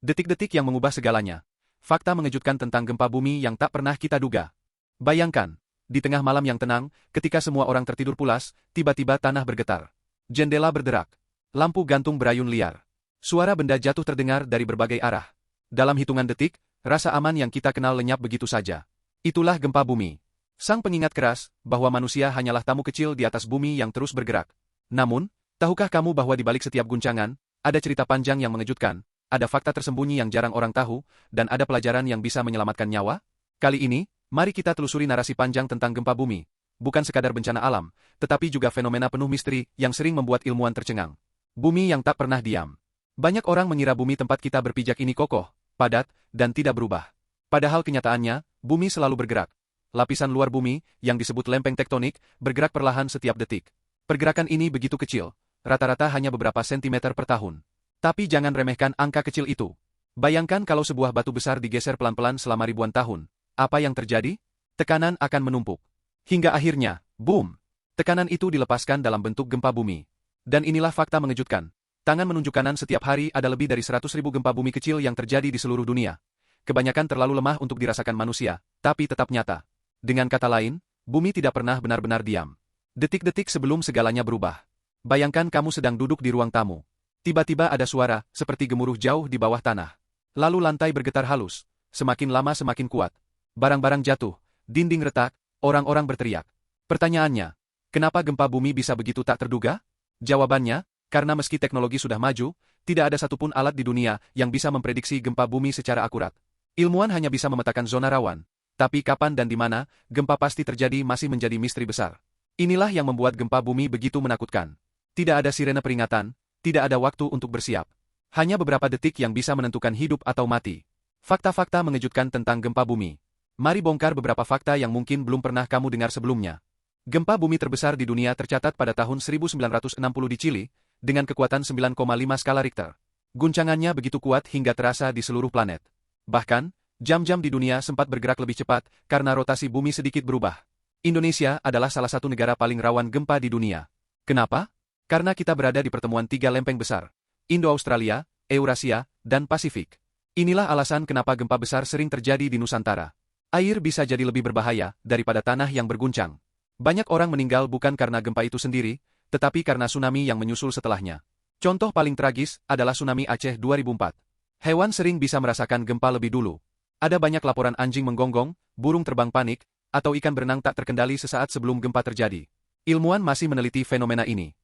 Detik-detik yang mengubah segalanya. Fakta mengejutkan tentang gempa bumi yang tak pernah kita duga. Bayangkan, di tengah malam yang tenang, ketika semua orang tertidur pulas, tiba-tiba tanah bergetar. Jendela berderak. Lampu gantung berayun liar. Suara benda jatuh terdengar dari berbagai arah. Dalam hitungan detik, rasa aman yang kita kenal lenyap begitu saja. Itulah gempa bumi. Sang pengingat keras, bahwa manusia hanyalah tamu kecil di atas bumi yang terus bergerak. Namun, tahukah kamu bahwa di balik setiap guncangan, ada cerita panjang yang mengejutkan, ada fakta tersembunyi yang jarang orang tahu, dan ada pelajaran yang bisa menyelamatkan nyawa? Kali ini, mari kita telusuri narasi panjang tentang gempa bumi. Bukan sekadar bencana alam, tetapi juga fenomena penuh misteri yang sering membuat ilmuwan tercengang. Bumi yang tak pernah diam. Banyak orang mengira bumi tempat kita berpijak ini kokoh, padat, dan tidak berubah. Padahal kenyataannya, bumi selalu bergerak. Lapisan luar bumi, yang disebut lempeng tektonik, bergerak perlahan setiap detik. Pergerakan ini begitu kecil, rata-rata hanya beberapa sentimeter per tahun. Tapi jangan remehkan angka kecil itu. Bayangkan kalau sebuah batu besar digeser pelan-pelan selama ribuan tahun. Apa yang terjadi? Tekanan akan menumpuk. Hingga akhirnya, boom! Tekanan itu dilepaskan dalam bentuk gempa bumi. Dan inilah fakta mengejutkan. Tangan menunjuk kanan setiap hari ada lebih dari 100.000 gempa bumi kecil yang terjadi di seluruh dunia. Kebanyakan terlalu lemah untuk dirasakan manusia, tapi tetap nyata. Dengan kata lain, bumi tidak pernah benar-benar diam. Detik-detik sebelum segalanya berubah. Bayangkan kamu sedang duduk di ruang tamu. Tiba-tiba ada suara, seperti gemuruh jauh di bawah tanah. Lalu lantai bergetar halus, semakin lama semakin kuat. Barang-barang jatuh, dinding retak, orang-orang berteriak. Pertanyaannya, kenapa gempa bumi bisa begitu tak terduga? Jawabannya, karena meski teknologi sudah maju, tidak ada satupun alat di dunia yang bisa memprediksi gempa bumi secara akurat. Ilmuwan hanya bisa memetakan zona rawan. Tapi kapan dan di mana, gempa pasti terjadi masih menjadi misteri besar. Inilah yang membuat gempa bumi begitu menakutkan. Tidak ada sirene peringatan, tidak ada waktu untuk bersiap. Hanya beberapa detik yang bisa menentukan hidup atau mati. Fakta-fakta mengejutkan tentang gempa bumi. Mari bongkar beberapa fakta yang mungkin belum pernah kamu dengar sebelumnya. Gempa bumi terbesar di dunia tercatat pada tahun 1960 di Chili, dengan kekuatan 9,5 skala Richter. Guncangannya begitu kuat hingga terasa di seluruh planet. Bahkan, jam-jam di dunia sempat bergerak lebih cepat karena rotasi bumi sedikit berubah. Indonesia adalah salah satu negara paling rawan gempa di dunia. Kenapa? Karena kita berada di pertemuan tiga lempeng besar, Indo-Australia, Eurasia, dan Pasifik. Inilah alasan kenapa gempa besar sering terjadi di Nusantara. Air bisa jadi lebih berbahaya daripada tanah yang berguncang. Banyak orang meninggal bukan karena gempa itu sendiri, tetapi karena tsunami yang menyusul setelahnya. Contoh paling tragis adalah tsunami Aceh 2004. Hewan sering bisa merasakan gempa lebih dulu. Ada banyak laporan anjing menggonggong, burung terbang panik, atau ikan berenang tak terkendali sesaat sebelum gempa terjadi. Ilmuwan masih meneliti fenomena ini.